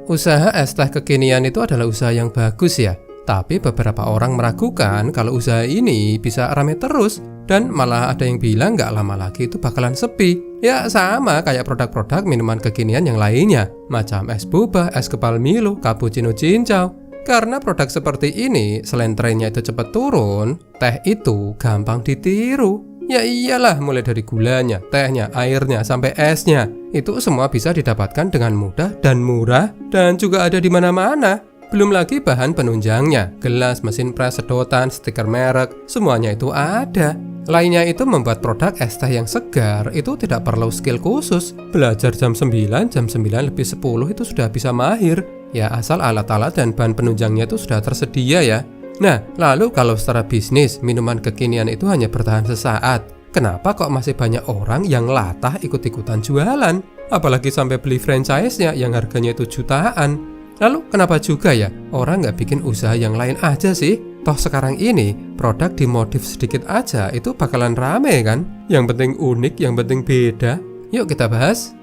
Usaha es teh kekinian itu adalah usaha yang bagus ya. Tapi beberapa orang meragukan kalau usaha ini bisa rame terus. Dan malah ada yang bilang nggak lama lagi itu bakalan sepi. Ya sama kayak produk-produk minuman kekinian yang lainnya. Macam es boba, es kepal Milo, cappuccino cincau. Karena produk seperti ini, selain trennya itu cepat turun, teh itu gampang ditiru. Ya iyalah, mulai dari gulanya, tehnya, airnya, sampai esnya. Itu semua bisa didapatkan dengan mudah dan murah dan juga ada di mana-mana. Belum lagi bahan penunjangnya, gelas, mesin pres, sedotan, stiker merek, semuanya itu ada. Lainnya itu membuat produk es teh yang segar itu tidak perlu skill khusus. Belajar jam 9, jam 9 lebih 10 itu sudah bisa mahir. Ya asal alat-alat dan bahan penunjangnya itu sudah tersedia ya. Nah, lalu kalau secara bisnis, minuman kekinian itu hanya bertahan sesaat. Kenapa kok masih banyak orang yang latah ikut-ikutan jualan? Apalagi sampai beli franchise-nya yang harganya itu jutaan. Lalu kenapa juga ya orang nggak bikin usaha yang lain aja sih? Toh sekarang ini produk dimodif sedikit aja itu bakalan rame kan? Yang penting unik, yang penting beda. Yuk kita bahas.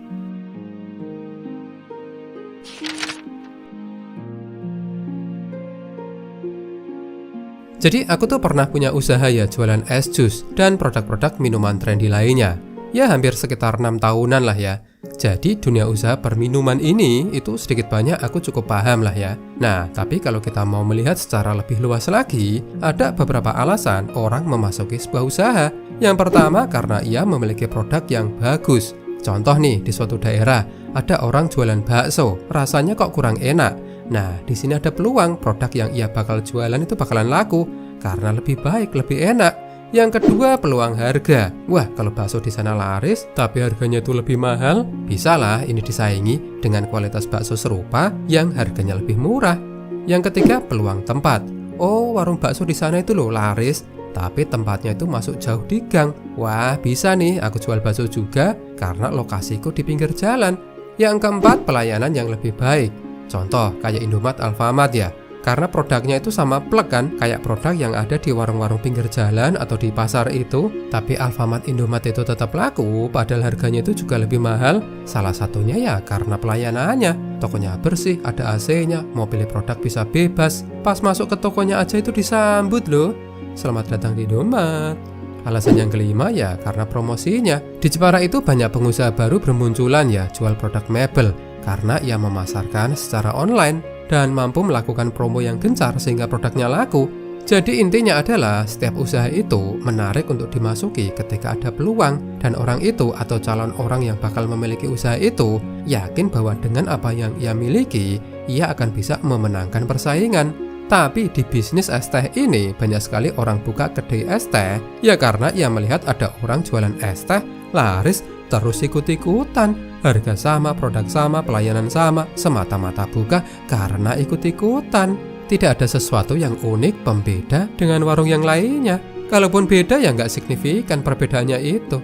Jadi aku tuh pernah punya usaha ya jualan es jus dan produk-produk minuman trendy lainnya. Ya hampir sekitar 6 tahunan lah ya. Jadi dunia usaha perminuman ini itu sedikit banyak aku cukup paham lah ya. Nah tapi kalau kita mau melihat secara lebih luas lagi, ada beberapa alasan orang memasuki sebuah usaha. Yang pertama karena ia memiliki produk yang bagus. Contoh nih di suatu daerah ada orang jualan bakso, rasanya kok kurang enak. Nah, di sini ada peluang produk yang ia bakal jualan itu bakalan laku karena lebih baik, lebih enak. Yang kedua, peluang harga. Wah, kalau bakso di sana laris, tapi harganya itu lebih mahal, bisalah ini disaingi dengan kualitas bakso serupa yang harganya lebih murah. Yang ketiga, peluang tempat. Oh, warung bakso di sana itu loh laris, tapi tempatnya itu masuk jauh di gang. Wah, bisa nih aku jual bakso juga karena lokasiku di pinggir jalan. Yang keempat, pelayanan yang lebih baik. Contoh kayak Indomaret, Alfamart ya. Karena produknya itu sama plek kan, kayak produk yang ada di warung-warung pinggir jalan atau di pasar itu. Tapi Alfamart, Indomaret itu tetap laku, padahal harganya itu juga lebih mahal. Salah satunya ya karena pelayanannya. Tokonya bersih, ada AC-nya, mau pilih produk bisa bebas. Pas masuk ke tokonya aja itu disambut loh. Selamat datang di Indomaret. Alasan yang kelima ya karena promosinya. Di Jepara itu banyak pengusaha baru bermunculan ya jual produk mebel. Karena ia memasarkan secara online dan mampu melakukan promo yang gencar sehingga produknya laku. Jadi intinya adalah setiap usaha itu menarik untuk dimasuki ketika ada peluang. Dan orang itu atau calon orang yang bakal memiliki usaha itu yakin bahwa dengan apa yang ia miliki, ia akan bisa memenangkan persaingan. Tapi di bisnis es teh ini banyak sekali orang buka kedai es teh ya karena ia melihat ada orang jualan es teh laris terus ikut-ikutan. Harga sama, produk sama, pelayanan sama, semata-mata buka karena ikut-ikutan. Tidak ada sesuatu yang unik, pembeda dengan warung yang lainnya. Kalaupun beda ya nggak signifikan perbedaannya itu.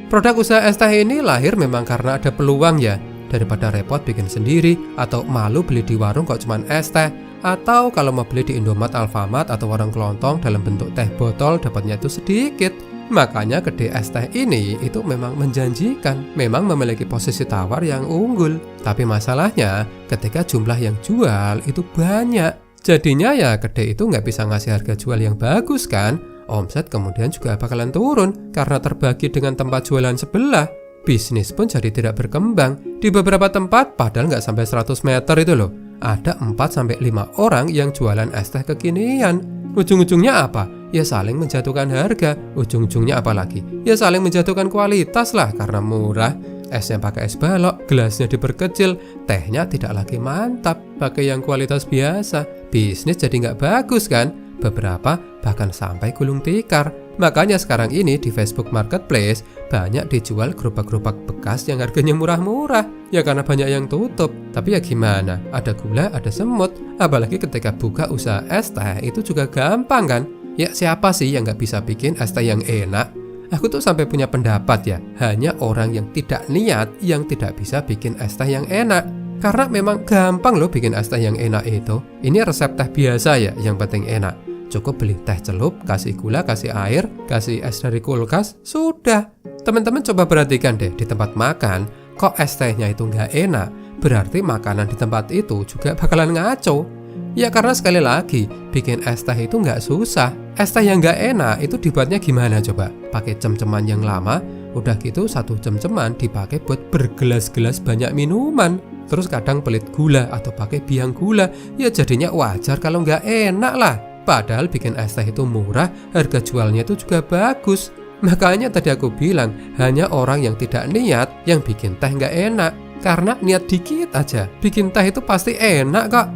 Produk usaha es teh ini lahir memang karena ada peluang ya. Daripada repot bikin sendiri atau malu beli di warung kok cuman es teh. Atau kalau mau beli di Indomaret, Alfamart atau warung kelontong dalam bentuk teh botol dapatnya itu sedikit. Makanya kedai es teh ini itu memang menjanjikan, memang memiliki posisi tawar yang unggul. Tapi masalahnya ketika jumlah yang jual itu banyak. Jadinya ya kedai itu nggak bisa ngasih harga jual yang bagus kan. Omset kemudian juga bakalan turun karena terbagi dengan tempat jualan sebelah. Bisnis pun jadi tidak berkembang. Di beberapa tempat padahal nggak sampai 100 meter itu loh. Ada 4-5 orang yang jualan es teh kekinian. Ujung-ujungnya apa? Ya saling menjatuhkan harga. Ujung-ujungnya apa lagi? Ya saling menjatuhkan kualitas lah karena murah. Esnya pakai es balok, gelasnya diperkecil, tehnya tidak lagi mantap, pakai yang kualitas biasa. Bisnis jadi nggak bagus kan? Beberapa bahkan sampai gulung tikar. Makanya sekarang ini di Facebook Marketplace banyak dijual gerobak-gerobak bekas yang harganya murah-murah. Ya karena banyak yang tutup. Tapi ya gimana? Ada gula, ada semut. Apalagi ketika buka usaha es teh itu juga gampang kan? Ya siapa sih yang nggak bisa bikin es teh yang enak? Aku tuh sampai punya pendapat ya. Hanya orang yang tidak niat yang tidak bisa bikin es teh yang enak. Karena memang gampang loh bikin es teh yang enak itu. Ini resep teh biasa ya, yang penting enak. Cukup beli teh celup, kasih gula, kasih air, kasih es dari kulkas, sudah. Teman-teman coba perhatikan deh, di tempat makan, kok es tehnya itu nggak enak, berarti makanan di tempat itu juga bakalan ngaco. Ya karena sekali lagi, bikin es teh itu nggak susah. Es teh yang nggak enak itu dibuatnya gimana coba? Pakai cem-ceman yang lama, udah gitu satu cem-ceman dipakai buat bergelas-gelas banyak minuman. Terus kadang pelit gula atau pakai biang gula, ya jadinya wajar kalau nggak enak lah. Padahal bikin es teh itu murah, harga jualnya itu juga bagus. Makanya tadi aku bilang, hanya orang yang tidak niat yang bikin teh nggak enak. Karena niat dikit aja, bikin teh itu pasti enak kok.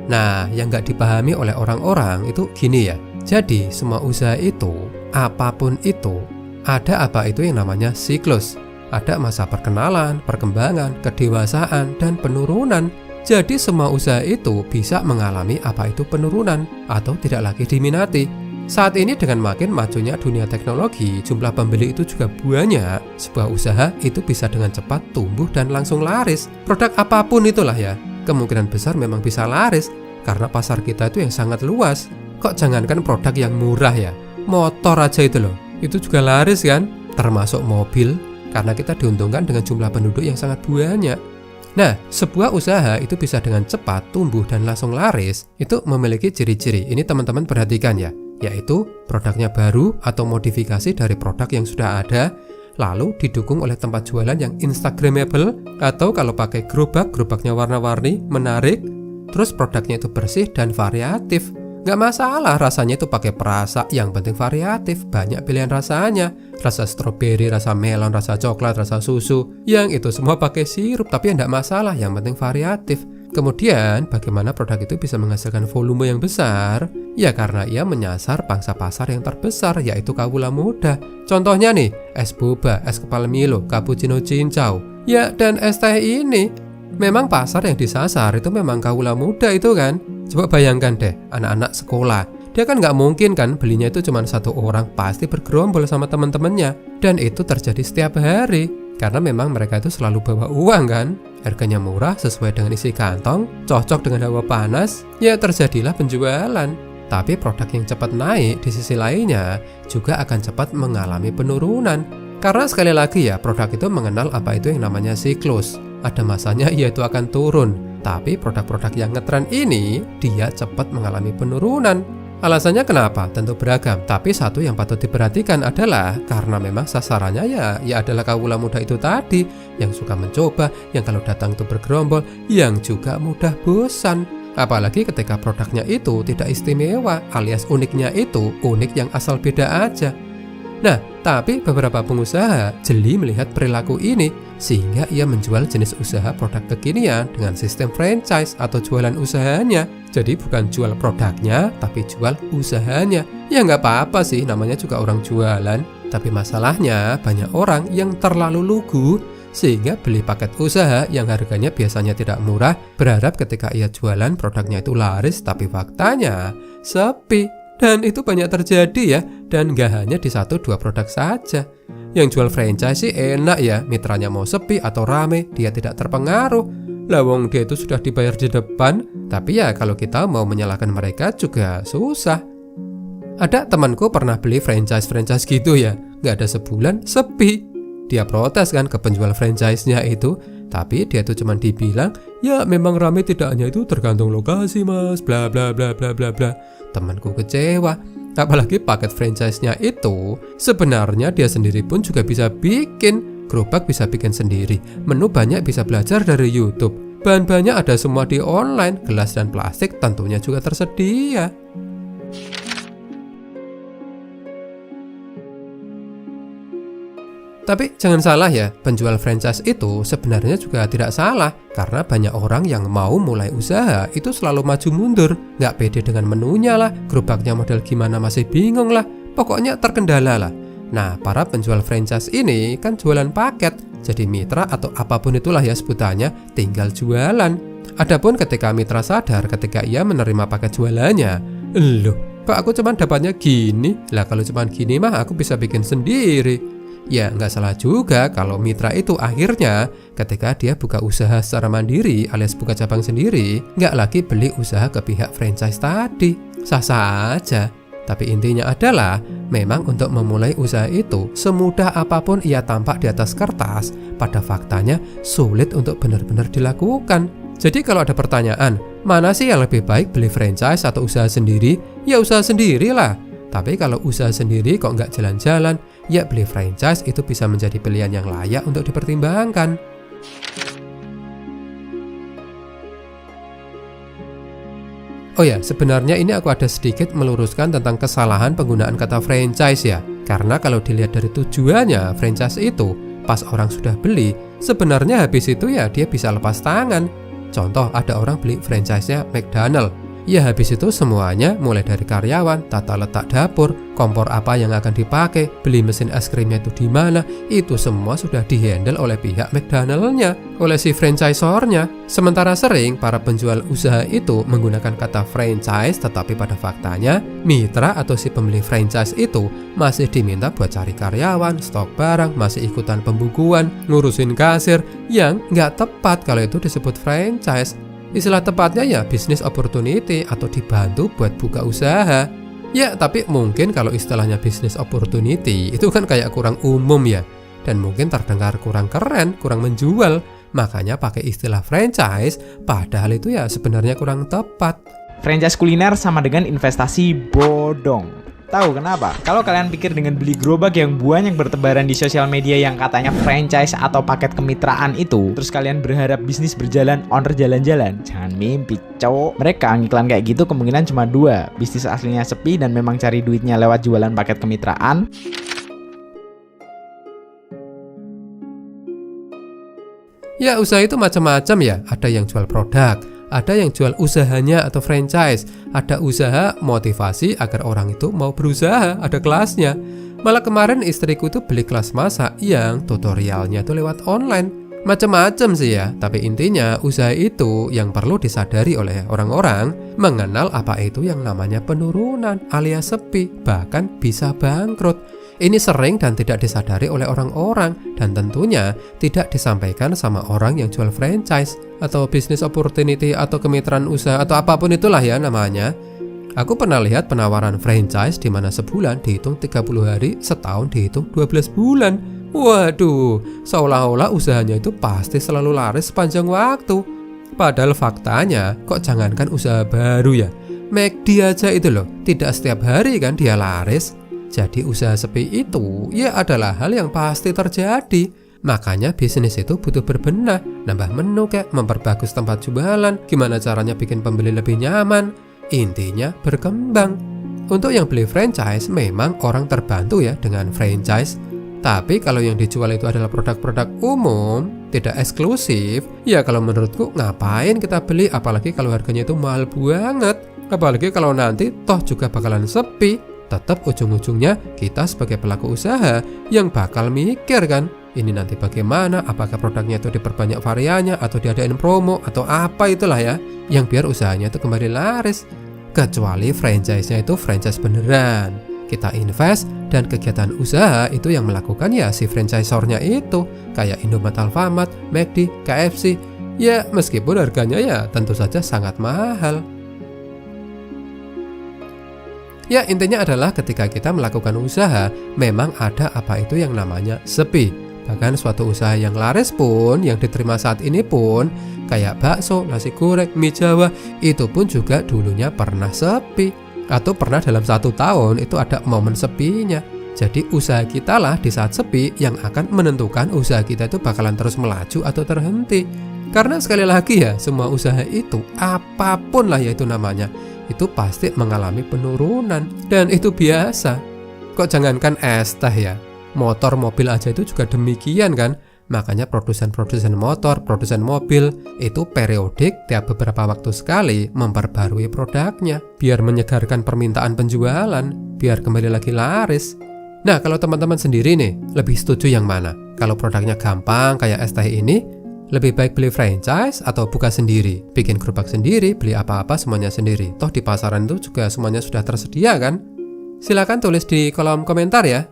Nah, yang nggak dipahami oleh orang-orang itu gini ya. Jadi, semua usaha itu, apapun itu, ada apa itu yang namanya siklus. Ada masa perkenalan, perkembangan, kedewasaan, dan penurunan. Jadi semua usaha itu bisa mengalami apa itu penurunan atau tidak lagi diminati. Saat ini dengan makin majunya dunia teknologi, jumlah pembeli itu juga banyak. Sebuah usaha itu bisa dengan cepat tumbuh dan langsung laris. Produk apapun itulah ya, kemungkinan besar memang bisa laris karena pasar kita itu yang sangat luas. Kok jangankan produk yang murah ya, motor aja itu loh, itu juga laris kan, termasuk mobil. Karena kita diuntungkan dengan jumlah penduduk yang sangat banyak. Nah, sebuah usaha itu bisa dengan cepat tumbuh dan langsung laris, itu memiliki ciri-ciri. Ini teman-teman perhatikan ya, yaitu produknya baru atau modifikasi dari produk yang sudah ada, lalu didukung oleh tempat jualan yang instagramable, atau kalau pakai gerobak, gerobaknya warna-warni, menarik, terus produknya itu bersih dan variatif. Nggak masalah rasanya itu pakai perasa, yang penting variatif, banyak pilihan rasanya. Rasa stroberi, rasa melon, rasa coklat, rasa susu, yang itu semua pakai sirup, tapi nggak masalah, yang penting variatif. Kemudian, bagaimana produk itu bisa menghasilkan volume yang besar? Ya karena ia menyasar pangsa pasar yang terbesar, yaitu kaula muda. Contohnya nih, es boba, es kepal Milo, cappuccino cincau, ya dan es teh ini. Memang pasar yang disasar itu memang kaula muda itu kan. Coba bayangkan deh, anak-anak sekolah. Dia kan nggak mungkin kan belinya itu cuma satu orang, pasti bergerombol sama teman-temannya. Dan itu terjadi setiap hari. Karena memang mereka itu selalu bawa uang kan. Harganya murah sesuai dengan isi kantong, cocok dengan hawa panas, ya terjadilah penjualan. Tapi produk yang cepat naik di sisi lainnya juga akan cepat mengalami penurunan. Karena sekali lagi ya, produk itu mengenal apa itu yang namanya siklus. Ada masanya ia itu akan turun. Tapi produk-produk yang ngetren ini, dia cepat mengalami penurunan. Alasannya kenapa? Tentu beragam. Tapi satu yang patut diperhatikan adalah karena memang sasarannya ya adalah kaula muda itu tadi, yang suka mencoba, yang kalau datang itu bergerombol, yang juga mudah bosan. Apalagi ketika produknya itu tidak istimewa, alias uniknya itu unik yang asal beda aja. Nah, tapi beberapa pengusaha jeli melihat perilaku ini, sehingga ia menjual jenis usaha produk kekinian dengan sistem franchise atau jualan usahanya. Jadi bukan jual produknya, tapi jual usahanya. Ya nggak apa-apa sih, namanya juga orang jualan. Tapi masalahnya banyak orang yang terlalu lugu, sehingga beli paket usaha yang harganya biasanya tidak murah, berharap ketika ia jualan produknya itu laris, tapi faktanya sepi. Dan itu banyak terjadi ya, dan gak hanya di 1-2 produk saja. Yang jual franchise sih enak ya, mitranya mau sepi atau rame, dia tidak terpengaruh. Lawang dia itu sudah dibayar di depan, tapi ya kalau kita mau menyalahkan mereka juga susah. Ada temanku pernah beli franchise gitu ya, gak ada sebulan, sepi. Dia protes kan ke penjual franchise-nya itu, tapi dia tuh cuma dibilang, ya memang rame tidak hanya itu tergantung lokasi mas, bla bla bla bla bla bla. Temanku kecewa, apalagi paket franchise-nya itu sebenarnya dia sendiri pun juga bisa bikin. Gerobak bisa bikin sendiri, menu banyak bisa belajar dari YouTube, bahan-bahannya ada semua di online, gelas dan plastik tentunya juga tersedia. Tapi jangan salah ya, penjual franchise itu sebenarnya juga tidak salah. Karena banyak orang yang mau mulai usaha itu selalu maju mundur. Nggak pede dengan menunya lah, gerobaknya model gimana masih bingung lah. Pokoknya terkendala lah. Nah, para penjual franchise ini kan jualan paket. Jadi mitra atau apapun itulah ya sebutannya, tinggal jualan. Adapun ketika mitra sadar ketika ia menerima paket jualannya, loh, kok aku cuma dapatnya gini? Lah kalau cuma gini mah aku bisa bikin sendiri. Ya nggak salah juga kalau mitra itu akhirnya ketika dia buka usaha secara mandiri alias buka cabang sendiri, nggak lagi beli usaha ke pihak franchise tadi. Sah-sah aja. Tapi intinya adalah, memang untuk memulai usaha itu, semudah apapun ia tampak di atas kertas, pada faktanya sulit untuk benar-benar dilakukan. Jadi kalau ada pertanyaan, mana sih yang lebih baik beli franchise atau usaha sendiri? Ya usaha sendirilah. Tapi kalau usaha sendiri kok nggak jalan-jalan, ya beli franchise itu bisa menjadi pilihan yang layak untuk dipertimbangkan. Oh ya, sebenarnya ini aku ada sedikit meluruskan tentang kesalahan penggunaan kata franchise ya. Karena kalau dilihat dari tujuannya, franchise itu pas orang sudah beli, sebenarnya habis itu ya dia bisa lepas tangan. Contoh, ada orang beli franchise-nya McDonald. Ya habis itu semuanya mulai dari karyawan, tata letak dapur, kompor apa yang akan dipakai, beli mesin es krimnya itu di mana, itu semua sudah dihandle oleh pihak McDonald-nya, oleh si franchisor-nya. Sementara sering para penjual usaha itu menggunakan kata franchise, tetapi pada faktanya mitra atau si pembeli franchise itu masih diminta buat cari karyawan, stok barang, masih ikutan pembukuan, ngurusin kasir, yang nggak tepat kalau itu disebut franchise. Istilah tepatnya ya business opportunity atau dibantu buat buka usaha. Ya tapi mungkin kalau istilahnya business opportunity itu kan kayak kurang umum ya. Dan mungkin terdengar kurang keren, kurang menjual. Makanya pakai istilah franchise, padahal itu ya sebenarnya kurang tepat. Franchise kuliner sama dengan investasi bodong. Tahu kenapa? Kalau kalian pikir dengan beli gerobak yang banyak bertebaran di sosial media yang katanya franchise atau paket kemitraan itu, terus kalian berharap bisnis berjalan owner jalan-jalan, jangan mimpi, cowok. Mereka ngiklan kayak gitu kemungkinan cuma dua, bisnis aslinya sepi dan memang cari duitnya lewat jualan paket kemitraan. Ya usaha itu macam-macam ya, ada yang jual produk, ada yang jual usahanya atau franchise, ada usaha motivasi agar orang itu mau berusaha, ada kelasnya. Malah kemarin istriku tuh beli kelas masak yang tutorialnya tuh lewat online. Macam-macam sih ya, tapi intinya usaha itu yang perlu disadari oleh orang-orang mengenal apa itu yang namanya penurunan alias sepi, bahkan bisa bangkrut. Ini sering dan tidak disadari oleh orang-orang dan tentunya tidak disampaikan sama orang yang jual franchise atau business opportunity atau kemitraan usaha atau apapun itulah ya namanya. Aku pernah lihat penawaran franchise di mana sebulan dihitung 30 hari, setahun dihitung 12 bulan. Waduh, seolah-olah usahanya itu pasti selalu laris sepanjang waktu. Padahal faktanya kok jangankan usaha baru ya, McD aja itu loh, tidak setiap hari kan dia laris. Jadi usaha sepi itu ya adalah hal yang pasti terjadi. Makanya bisnis itu butuh berbenah, nambah menu kayak memperbagus tempat jualan, gimana caranya bikin pembeli lebih nyaman. Intinya berkembang. Untuk yang beli franchise memang orang terbantu ya dengan franchise. Tapi kalau yang dijual itu adalah produk-produk umum, tidak eksklusif, ya kalau menurutku ngapain kita beli, apalagi kalau harganya itu mahal banget. Apalagi kalau nanti toh juga bakalan sepi. Tetap ujung-ujungnya kita sebagai pelaku usaha yang bakal mikir kan, ini nanti bagaimana, apakah produknya itu diperbanyak variannya atau diadain promo atau apa itulah ya, yang biar usahanya itu kembali laris. Kecuali franchise-nya itu franchise beneran, kita invest dan kegiatan usaha itu yang melakukan ya si franchisornya itu, kayak Indomaret, Alfamart, McD, KFC. Ya meskipun harganya ya tentu saja sangat mahal. Ya intinya adalah ketika kita melakukan usaha, memang ada apa itu yang namanya sepi. Bahkan suatu usaha yang laris pun, yang diterima saat ini pun, kayak bakso, nasi goreng, mie Jawa, itu pun juga dulunya pernah sepi. Atau pernah dalam 1 tahun itu ada momen sepinya. Jadi usaha kita lah di saat sepi yang akan menentukan usaha kita itu bakalan terus melaju atau terhenti. Karena sekali lagi ya, semua usaha itu, apapun lah ya itu namanya, itu pasti mengalami penurunan. Dan itu biasa. Kok jangankan es teh ya, motor, mobil aja itu juga demikian kan. Makanya produsen-produsen motor, produsen mobil itu periodik tiap beberapa waktu sekali memperbarui produknya biar menyegarkan permintaan penjualan, biar kembali lagi laris. Nah kalau teman-teman sendiri nih, lebih setuju yang mana? Kalau produknya gampang kayak es teh ini, lebih baik beli franchise atau buka sendiri, bikin gerobak sendiri, beli apa-apa semuanya sendiri. Toh di pasaran itu juga semuanya sudah tersedia kan? Silakan tulis di kolom komentar ya.